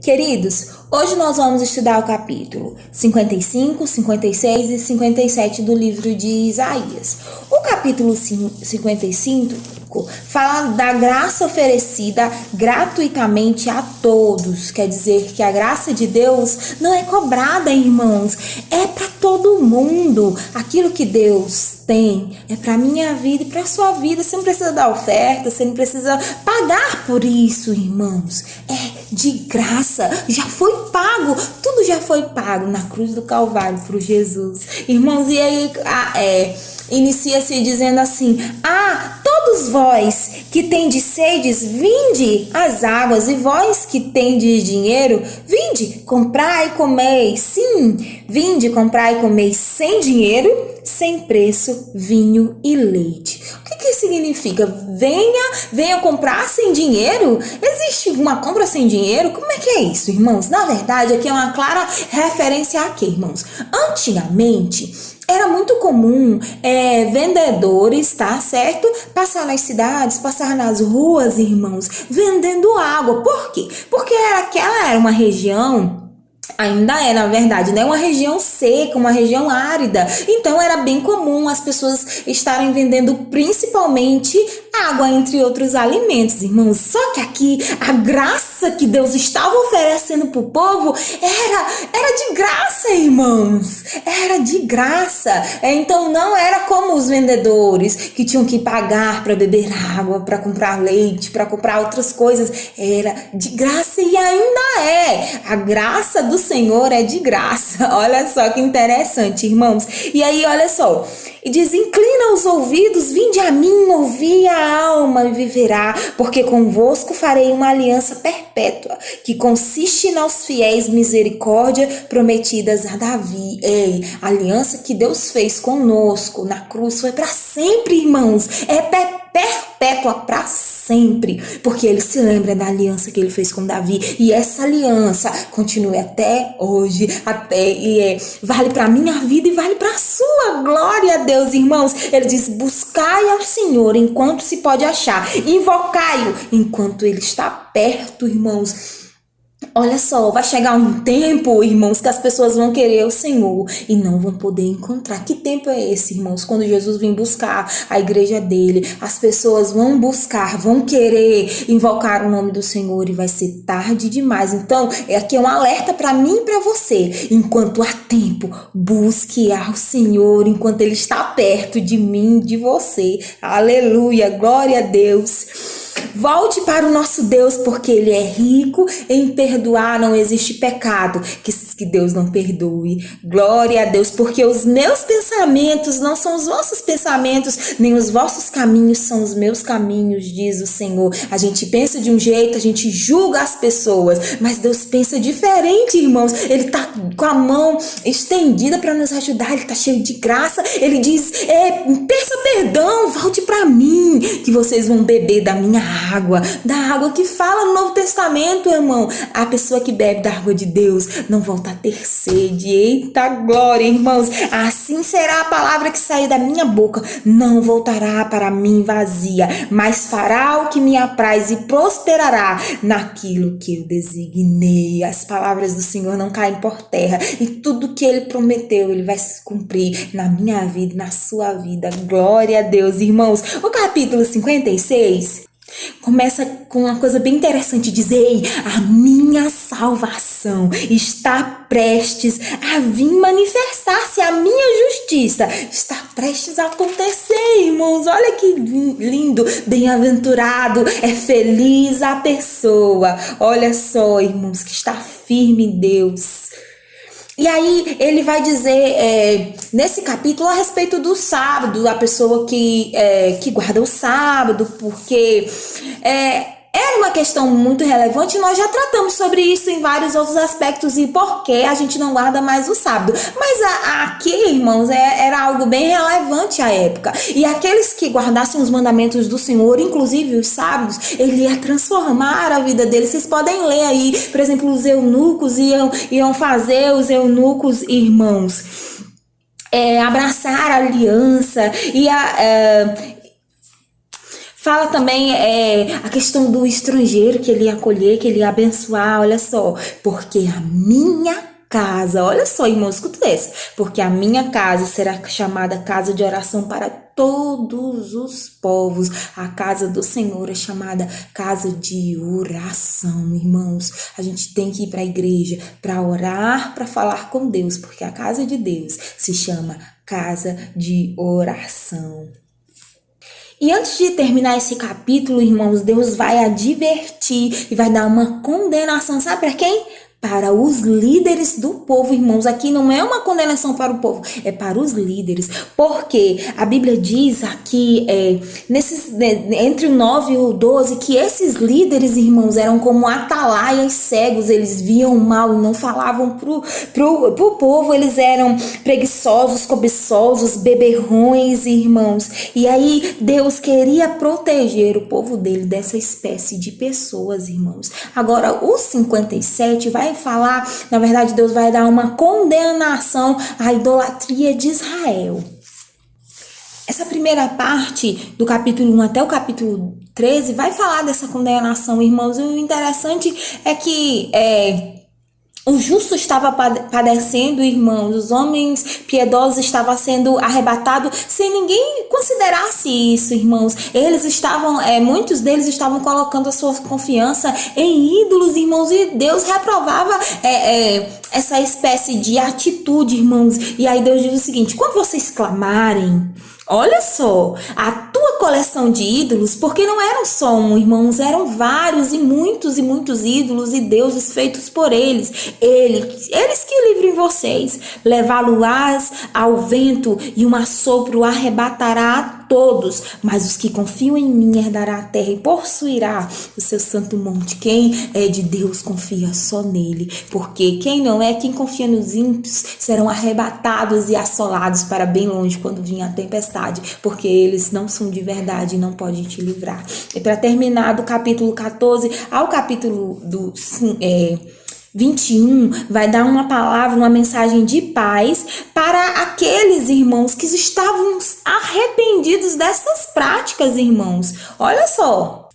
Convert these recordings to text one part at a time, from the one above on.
Queridos, hoje nós vamos estudar o capítulo 55, 56 e 57 do livro de Isaías. O capítulo 55 fala da graça oferecida gratuitamente a todos. Quer dizer que a graça de Deus não é cobrada, irmãos, é para todo mundo. Aquilo que Deus tem é para minha vida e para sua vida. Você não precisa dar oferta, você não precisa pagar por isso, irmãos. É de graça, já foi pago, tudo já foi pago na cruz do Calvário por Jesus. Irmãos, e aí inicia-se dizendo assim: todos vós que tendes sedes, vinde às águas, e vós que tendes dinheiro, vinde, comprai e comei. Sim, vinde, comprai e comei sem dinheiro, sem preço, vinho e leite. O que significa? Venha comprar sem dinheiro? Existe uma compra sem dinheiro? Como é que é isso, irmãos? Na verdade, aqui é uma clara referência a quê, irmãos? Antigamente, era muito comum vendedores, tá certo? Passar nas cidades, passar nas ruas, irmãos, vendendo água. Por quê? Porque aquela era uma região, ainda é, na verdade, né? Uma região seca, uma região árida. Então era bem comum as pessoas estarem vendendo principalmente água, entre outros alimentos, irmãos. Só que aqui a graça que Deus estava oferecendo para o povo era de graça, irmãos. Era de graça. Então não era como os vendedores que tinham que pagar para beber água, para comprar leite, para comprar outras coisas. Era de graça e ainda é. A graça do Senhor é de graça. Olha só que interessante, irmãos. E aí, olha só. E diz: inclina os ouvidos, vinde a mim, ouvi a alma e viverá, porque convosco farei uma aliança perpétua, que consiste nas fiéis misericórdia prometidas a Davi. A aliança que Deus fez conosco na cruz foi para sempre, irmãos. É perpétua para sempre, porque ele se lembra da aliança que ele fez com Davi, e essa aliança continua até hoje, vale para minha vida e vale para a sua. Glória a Deus, irmãos. Ele diz: buscai ao Senhor enquanto se pode achar, invocai-o enquanto ele está perto, irmãos. Olha só, vai chegar um tempo, irmãos, que as pessoas vão querer o Senhor e não vão poder encontrar. Que tempo é esse, irmãos? Quando Jesus vem buscar a igreja dele, as pessoas vão buscar, vão querer invocar o nome do Senhor e vai ser tarde demais. Então, aqui é um alerta para mim e para você. Enquanto há tempo, busque ao Senhor enquanto ele está perto de mim, de você. Aleluia, glória a Deus. Volte para o nosso Deus, porque ele é rico em perdoar. Não existe pecado que Deus não perdoe. Glória a Deus, porque os meus pensamentos não são os vossos pensamentos, nem os vossos caminhos são os meus caminhos, diz o Senhor. A gente pensa de um jeito, a gente julga as pessoas, mas Deus pensa diferente, irmãos. Ele está com a mão estendida para nos ajudar, ele está cheio de graça. Ele diz: peça perdão, volte para mim, que vocês vão beber da minha água, da água que fala no Novo Testamento, irmão. A pessoa que bebe da água de Deus não volta a ter sede. Eita glória, irmãos. Assim será a palavra que sair da minha boca, não voltará para mim vazia, mas fará o que me apraz e prosperará naquilo que eu designei. As palavras do Senhor não caem por terra, e tudo que ele prometeu, ele vai se cumprir na minha vida e na sua vida. Glória a Deus, irmãos. O capítulo 56 começa com uma coisa bem interessante: dizer: a minha salvação está prestes a vir manifestar-se, a minha justiça está prestes a acontecer, irmãos. Olha que lindo, bem-aventurado, é feliz a pessoa, olha só, irmãos, que está firme em Deus. E aí ele vai dizer nesse capítulo a respeito do sábado, a pessoa que guarda o sábado, porque era uma questão muito relevante e nós já tratamos sobre isso em vários outros aspectos e por que a gente não guarda mais o sábado. Mas aqui, irmãos, era algo bem relevante à época. E aqueles que guardassem os mandamentos do Senhor, inclusive os sábados, ele ia transformar a vida deles. Vocês podem ler aí, por exemplo, os eunucos iam fazer, os eunucos, irmãos, abraçar a aliança e fala também a questão do estrangeiro que ele ia acolher, que ele ia abençoar, olha só. Porque a minha casa, olha só, irmão, escuta isso. Porque a minha casa será chamada casa de oração para todos os povos. A casa do Senhor é chamada casa de oração, irmãos. A gente tem que ir para a igreja para orar, para falar com Deus, porque a casa de Deus se chama casa de oração. E antes de terminar esse capítulo, irmãos, Deus vai advertir e vai dar uma condenação, sabe para quem? Para os líderes do povo, irmãos. Aqui não é uma condenação para o povo, é para os líderes. Porque a Bíblia diz aqui, entre o 9 e o 12, que esses líderes, irmãos, eram como atalaias cegos. Eles viam mal e não falavam pro povo. Eles eram preguiçosos, cobiçosos, beberrões, irmãos. E aí Deus queria proteger o povo dele dessa espécie de pessoas, irmãos. Agora, o 57 vai falar, na verdade, Deus vai dar uma condenação à idolatria de Israel. Essa primeira parte do capítulo 1 até o capítulo 13 vai falar dessa condenação, irmãos. E o interessante é que o justo estava padecendo, irmãos. Os homens piedosos estavam sendo arrebatados sem ninguém considerasse isso, irmãos. Eles estavam, muitos deles estavam colocando a sua confiança em ídolos, irmãos. E Deus reprovava essa espécie de atitude, irmãos. E aí Deus diz o seguinte: quando vocês clamarem, olha só, a tua coleção de ídolos, porque não eram só um, irmãos, eram vários e muitos ídolos e deuses feitos por eles. Eles que livrem vocês, levá-los ao vento e um assopro arrebatará a todos, mas os que confiam em mim herdará a terra e possuirá o seu santo monte. Quem é de Deus confia só nele, porque quem não é, quem confia nos ímpios serão arrebatados e assolados para bem longe quando vir a tempestade, porque eles não são de verdade e não podem te livrar. E para terminar, do capítulo 14 ao capítulo 21, vai dar uma palavra, uma mensagem de paz para aqueles irmãos que estavam arrependidos dessas práticas, irmãos. Olha só,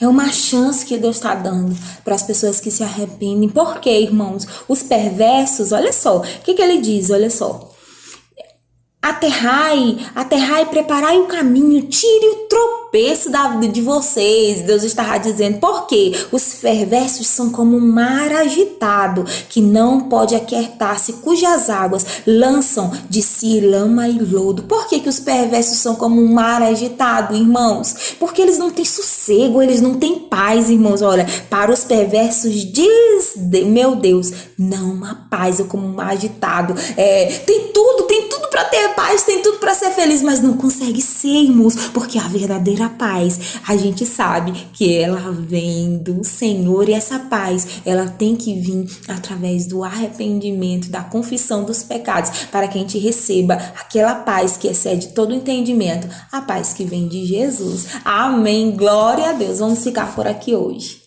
é uma chance que Deus está dando para as pessoas que se arrependem. Por quê, irmãos? Os perversos, olha só, o que ele diz? Olha só. Aterrai, preparai o caminho, tire o tropeço da vida de vocês. Deus estava dizendo, porque os perversos são como um mar agitado, que não pode aquietar-se, cujas águas lançam de si lama e lodo. Por que os perversos são como um mar agitado, irmãos? Porque eles não têm sossego, eles não têm paz, irmãos. Olha, para os perversos diz, meu Deus, não há paz, é como um mar agitado. Tem tudo para ter paz, tem tudo para ser feliz, mas não consegue ser, irmãos, porque a verdadeira paz, a gente sabe que ela vem do Senhor, e essa paz, ela tem que vir através do arrependimento, da confissão dos pecados, para que a gente receba aquela paz que excede todo o entendimento, a paz que vem de Jesus. Amém, glória a Deus. Vamos ficar por aqui hoje.